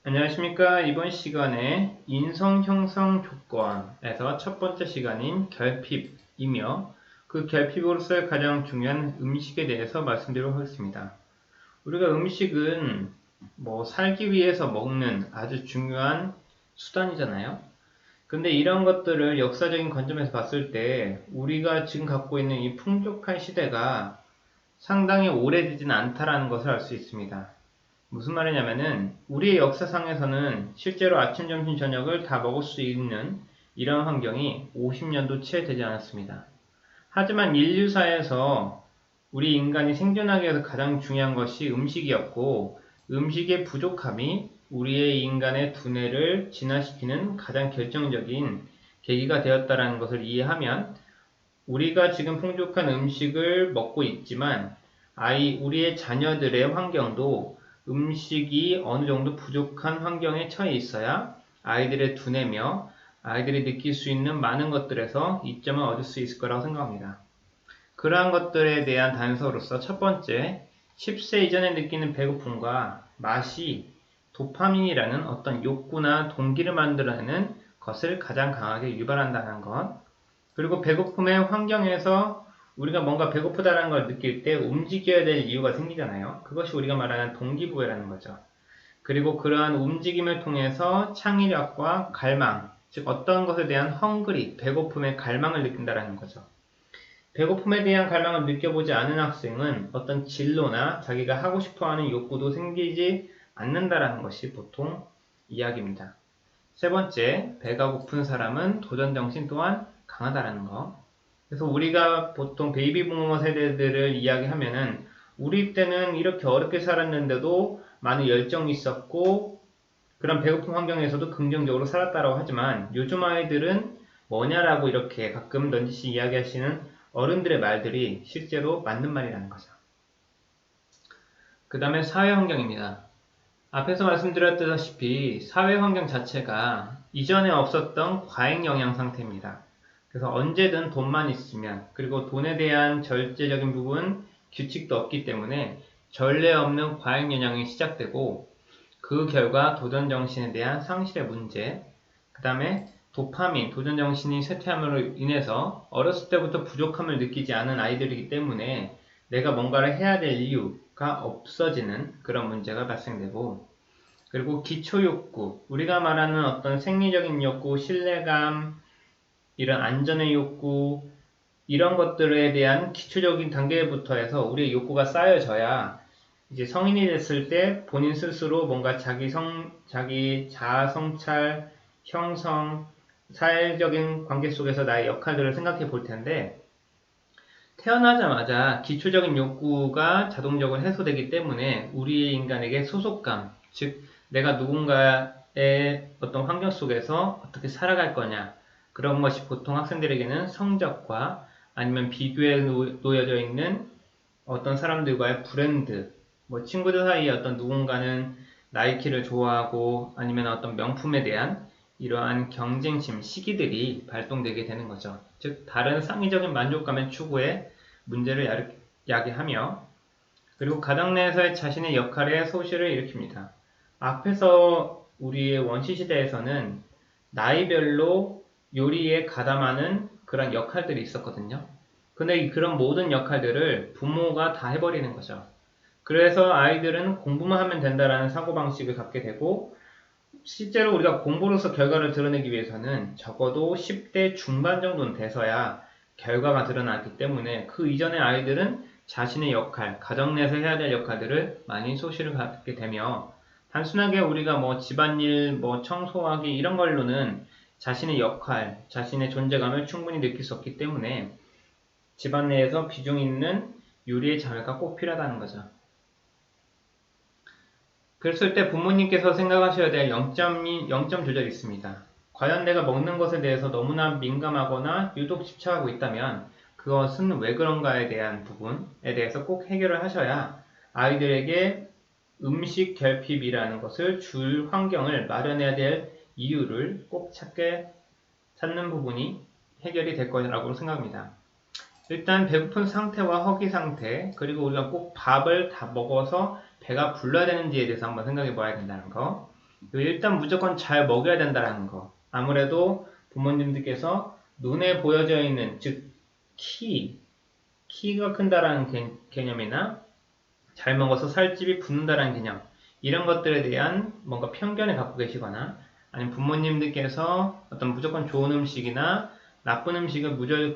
안녕하십니까. 이번 시간에 인성 형성 조건에서 첫 번째 시간인 결핍이며 그 결핍으로서의 가장 중요한 음식에 대해서 말씀드리도록 하겠습니다. 우리가 음식은 살기 위해서 먹는 아주 중요한 수단이잖아요. 근데 이런 것들을 역사적인 관점에서 봤을 때 우리가 지금 갖고 있는 이 풍족한 시대가 상당히 오래되지는 않다라는 것을 알 수 있습니다. 무슨 말이냐면은 우리의 역사상에서는 실제로 아침, 점심, 저녁을 다 먹을 수 있는 이런 환경이 50년도 채 되지 않았습니다. 하지만 인류사에서 우리 인간이 생존하기 위해서 가장 중요한 것이 음식이었고, 음식의 부족함이 우리의 인간의 두뇌를 진화시키는 가장 결정적인 계기가 되었다는 것을 이해하면 우리가 지금 풍족한 음식을 먹고 있지만 우리의 자녀들의 환경도 음식이 어느 정도 부족한 환경에 처해 있어야 아이들의 두뇌며 아이들이 느낄 수 있는 많은 것들에서 이점을 얻을 수 있을 거라고 생각합니다. 그러한 것들에 대한 단서로서 첫 번째, 10세 이전에 느끼는 배고픔과 맛이 도파민이라는 어떤 욕구나 동기를 만들어내는 것을 가장 강하게 유발한다는 것. 그리고 배고픔의 환경에서 우리가 뭔가 배고프다는 걸 느낄 때 움직여야 될 이유가 생기잖아요. 그것이 우리가 말하는 동기부여라는 거죠. 그리고 그러한 움직임을 통해서 창의력과 갈망, 즉 어떤 것에 대한 헝그리, 배고픔의 갈망을 느낀다는 거죠. 배고픔에 대한 갈망을 느껴보지 않은 학생은 어떤 진로나 자기가 하고 싶어하는 욕구도 생기지 않는다는 것이 보통 이야기입니다. 세 번째, 배가 고픈 사람은 도전정신 또한 강하다는 거. 그래서 우리가 보통 베이비 부모 세대들을 이야기하면은 우리 때는 이렇게 어렵게 살았는데도 많은 열정이 있었고 그런 배고픈 환경에서도 긍정적으로 살았다라고 하지만 요즘 아이들은 뭐냐라고 이렇게 가끔 넌지시 이야기하시는 어른들의 말들이 실제로 맞는 말이라는 거죠. 그 다음에 사회 환경입니다. 앞에서 말씀드렸다시피 사회 환경 자체가 이전에 없었던 과잉 영양 상태입니다. 그래서 언제든 돈만 있으면 그리고 돈에 대한 절제적인 부분 규칙도 없기 때문에 전례 없는 과잉 영양이 시작되고 그 결과 도전 정신에 대한 상실의 문제, 그 다음에 도파민, 도전 정신이 쇠퇴함으로 인해서 어렸을 때부터 부족함을 느끼지 않은 아이들이기 때문에 내가 뭔가를 해야 될 이유가 없어지는 그런 문제가 발생되고, 그리고 기초 욕구, 우리가 말하는 어떤 생리적인 욕구, 신뢰감, 이런 안전의 욕구, 이런 것들에 대한 기초적인 단계부터 해서 우리의 욕구가 쌓여져야 이제 성인이 됐을 때 본인 스스로 뭔가 자기 자아 성찰, 형성, 사회적인 관계 속에서 나의 역할들을 생각해 볼 텐데, 태어나자마자 기초적인 욕구가 자동적으로 해소되기 때문에 우리 인간에게 소속감, 즉 내가 누군가의 어떤 환경 속에서 어떻게 살아갈 거냐, 그런 것이 보통 학생들에게는 성적과 아니면 비교에 놓여져 있는 어떤 사람들과의 브랜드, 친구들 사이에 어떤 누군가는 나이키를 좋아하고 아니면 어떤 명품에 대한 이러한 경쟁심, 시기들이 발동되게 되는 거죠. 즉 다른 상위적인 만족감의 추구에 문제를 야기하며, 그리고 가정 내에서의 자신의 역할에 소실을 일으킵니다. 앞에서 우리의 원시시대에서는 나이별로 요리에 가담하는 그런 역할들이 있었거든요. 근데 그런 모든 역할들을 부모가 다 해버리는 거죠. 그래서 아이들은 공부만 하면 된다라는 사고방식을 갖게 되고, 실제로 우리가 공부로서 결과를 드러내기 위해서는 적어도 10대 중반 정도는 돼서야 결과가 드러나기 때문에 그 이전의 아이들은 자신의 역할, 가정 내에서 해야 될 역할들을 많이 소실을 갖게 되며, 단순하게 우리가 집안일, 청소하기 이런 걸로는 자신의 역할, 자신의 존재감을 충분히 느낄 수 없기 때문에 집안 내에서 비중 있는 요리의 자매가 꼭 필요하다는 거죠. 그랬을 때 부모님께서 생각하셔야 될 0점 조절이 있습니다. 과연 내가 먹는 것에 대해서 너무나 민감하거나 유독 집착하고 있다면 그것은 왜 그런가에 대한 부분에 대해서 꼭 해결을 하셔야 아이들에게 음식 결핍이라는 것을 줄 환경을 마련해야 될 이유를 꼭 찾는 부분이 해결이 될 거라고 생각합니다. 일단 배고픈 상태와 허기 상태, 그리고 우리가 꼭 밥을 다 먹어서 배가 불러야 되는지에 대해서 한번 생각해 봐야 된다는 거. 일단 무조건 잘 먹여야 된다는 거. 아무래도 부모님들께서 눈에 보여져 있는, 즉, 키가 큰다라는 개념이나 잘 먹어서 살집이 붙는다라는 개념, 이런 것들에 대한 뭔가 편견을 갖고 계시거나 아니면 부모님들께서 어떤 무조건 좋은 음식이나 나쁜 음식을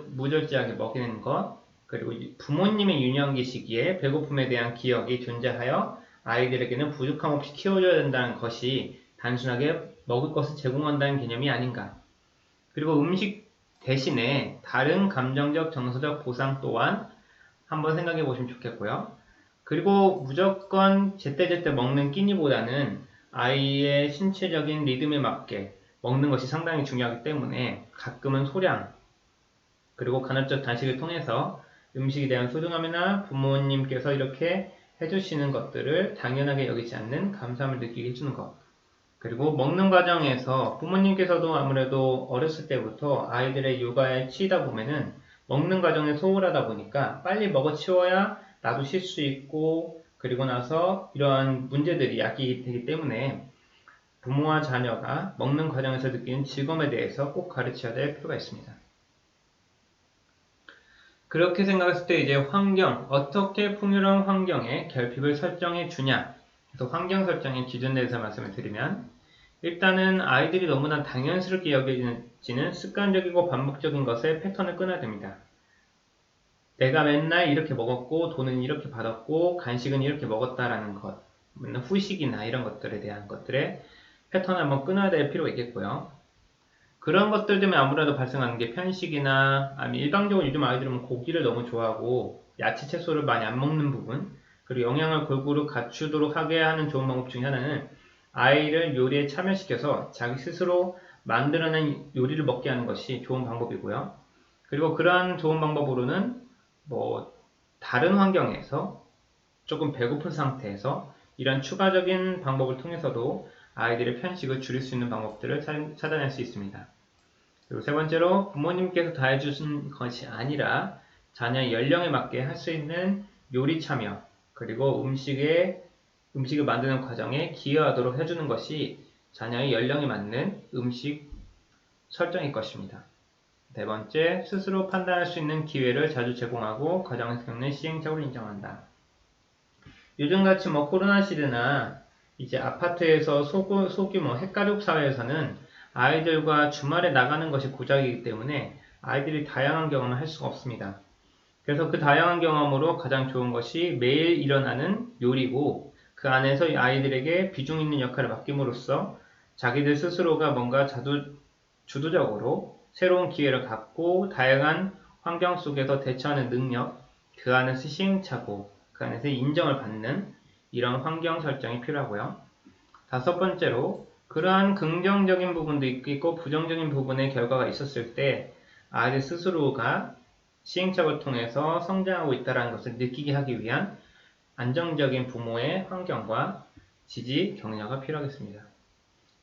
무절제하게 먹이는 것, 그리고 부모님의 유년기 시기에 배고픔에 대한 기억이 존재하여 아이들에게는 부족함 없이 키워줘야 된다는 것이 단순하게 먹을 것을 제공한다는 개념이 아닌가. 그리고 음식 대신에 다른 감정적, 정서적 보상 또한 한번 생각해 보시면 좋겠고요. 그리고 무조건 제때제때 먹는 끼니보다는 아이의 신체적인 리듬에 맞게 먹는 것이 상당히 중요하기 때문에 가끔은 소량, 그리고 간헐적 단식을 통해서 음식에 대한 소중함이나 부모님께서 이렇게 해주시는 것들을 당연하게 여기지 않는 감사함을 느끼게 해주는 것. 그리고 먹는 과정에서 부모님께서도 아무래도 어렸을 때부터 아이들의 육아에 치이다 보면은 먹는 과정에 소홀하다 보니까 빨리 먹어 치워야 나도 쉴 수 있고, 그리고 나서 이러한 문제들이 야기되기 때문에 부모와 자녀가 먹는 과정에서 느끼는 즐거움에 대해서 꼭 가르쳐야 될 필요가 있습니다. 그렇게 생각했을 때 이제 환경, 어떻게 풍요로운 환경에 결핍을 설정해 주냐. 그래서 환경 설정의 기준에 대해서 말씀을 드리면, 일단은 아이들이 너무나 당연스럽게 여겨지는 습관적이고 반복적인 것에 패턴을 끊어야 됩니다. 내가 맨날 이렇게 먹었고 돈은 이렇게 받았고 간식은 이렇게 먹었다라는 것, 맨날 후식이나 이런 것들에 대한 것들의 패턴을 한번 끊어야 될 필요가 있겠고요. 그런 것들 때문에 아무래도 발생하는 게 편식이나 아니면 일반적으로 요즘 아이들은 고기를 너무 좋아하고 야채 채소를 많이 안 먹는 부분, 그리고 영양을 골고루 갖추도록 하게 하는 좋은 방법 중에 하나는 아이를 요리에 참여시켜서 자기 스스로 만들어낸 요리를 먹게 하는 것이 좋은 방법이고요. 그리고 그러한 좋은 방법으로는 다른 환경에서 조금 배고픈 상태에서 이런 추가적인 방법을 통해서도 아이들의 편식을 줄일 수 있는 방법들을 찾아낼 수 있습니다. 그리고 세 번째로 부모님께서 다 해주신 것이 아니라 자녀의 연령에 맞게 할 수 있는 요리 참여, 그리고 음식을 만드는 과정에 기여하도록 해주는 것이 자녀의 연령에 맞는 음식 설정일 것입니다. 네 번째, 스스로 판단할 수 있는 기회를 자주 제공하고 과정에서 겪는 시행착오를 인정한다. 요즘같이 코로나 시대나 이제 아파트에서 소규모 핵가족 사회에서는 아이들과 주말에 나가는 것이 고작이기 때문에 아이들이 다양한 경험을 할 수가 없습니다. 그래서 그 다양한 경험으로 가장 좋은 것이 매일 일어나는 요리고, 그 안에서 아이들에게 비중 있는 역할을 맡김으로써 자기들 스스로가 뭔가 주도적으로 새로운 기회를 갖고 다양한 환경 속에서 대처하는 능력, 그 안에서 시행착오, 그 안에서 인정을 받는 이런 환경 설정이 필요하고요. 다섯 번째로, 그러한 긍정적인 부분도 있고 부정적인 부분의 결과가 있었을 때 아이들 스스로가 시행착오를 통해서 성장하고 있다는 것을 느끼게 하기 위한 안정적인 부모의 환경과 지지, 격려가 필요하겠습니다.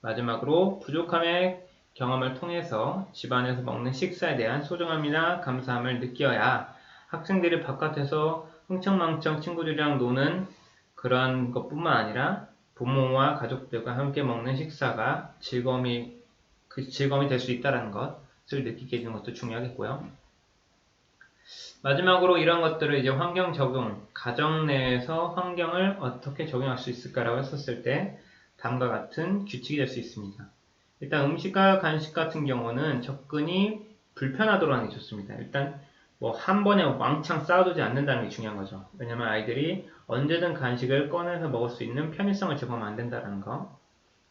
마지막으로 부족함의 경험을 통해서 집안에서 먹는 식사에 대한 소중함이나 감사함을 느껴야 학생들이 바깥에서 흥청망청 친구들이랑 노는 그런 것뿐만 아니라 부모와 가족들과 함께 먹는 식사가 즐거움이 될 수 있다는 것을 느끼게 해주는 것도 중요하겠고요. 마지막으로 이런 것들을 이제 환경 적용, 가정 내에서 환경을 어떻게 적용할 수 있을까라고 했었을 때 다음과 같은 규칙이 될 수 있습니다. 일단 음식과 간식 같은 경우는 접근이 불편하도록 하는 게 좋습니다. 일단 한 번에 왕창 쌓아두지 않는다는 게 중요한 거죠. 왜냐면 아이들이 언제든 간식을 꺼내서 먹을 수 있는 편의성을 제공하면 안 된다는 거.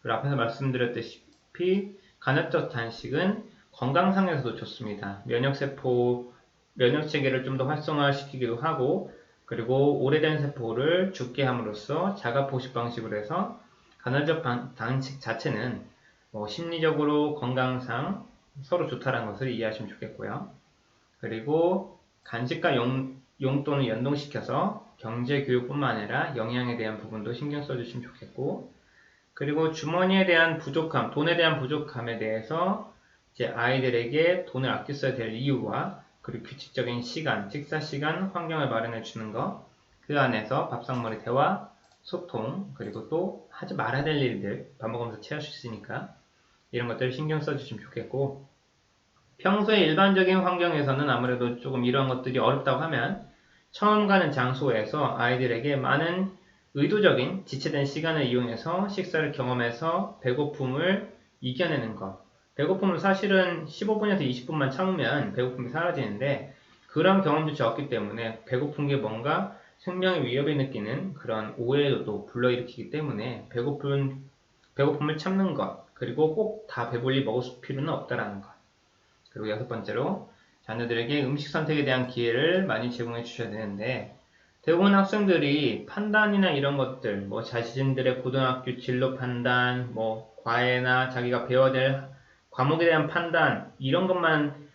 그리고 앞에서 말씀드렸다시피 간헐적 단식은 건강상에서도 좋습니다. 면역 체계를 좀 더 활성화시키기도 하고, 그리고 오래된 세포를 죽게 함으로써 자가 포식 방식으로 해서 간헐적 단식 자체는 심리적으로 건강상 서로 좋다는 것을 이해하시면 좋겠고요. 그리고 간식과 용돈을 연동시켜서 경제 교육뿐만 아니라 영양에 대한 부분도 신경 써주시면 좋겠고, 그리고 주머니에 대한 부족함, 돈에 대한 부족함에 대해서 이제 아이들에게 돈을 아껴 써야 될 이유와 그리고 규칙적인 시간, 식사 시간, 환경을 마련해 주는 것, 그 안에서 밥상머리 대화, 소통, 그리고 또 하지 말아야 될 일들 반복하면서 체할 수 있으니까 이런 것들 신경 써주시면 좋겠고, 평소에 일반적인 환경에서는 아무래도 조금 이런 것들이 어렵다고 하면 처음 가는 장소에서 아이들에게 많은 의도적인 지체된 시간을 이용해서 식사를 경험해서 배고픔을 이겨내는 것. 배고픔을 사실은 15분에서 20분만 참으면 배고픔이 사라지는데 그런 경험조차 없기 때문에 배고픈 게 뭔가 생명의 위협을 느끼는 그런 오해도 불러일으키기 때문에 배고픔을 참는 것, 그리고 꼭 다 배불리 먹을 필요는 없다라는 것. 그리고 여섯 번째로 자녀들에게 음식 선택에 대한 기회를 많이 제공해 주셔야 되는데, 대부분 학생들이 판단이나 이런 것들, 뭐 자신들의 고등학교 진로 판단, 뭐 과외나 자기가 배워야 될 과목에 대한 판단, 이런 것만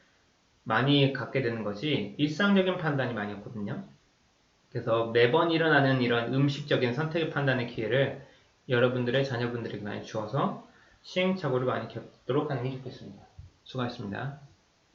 많이 갖게 되는 거지 일상적인 판단이 많이 없거든요. 그래서 매번 일어나는 이런 음식적인 선택의 판단의 기회를 여러분들의 자녀분들에게 많이 주어서 시행착오를 많이 겪도록 하는 게 좋겠습니다. 수고하셨습니다.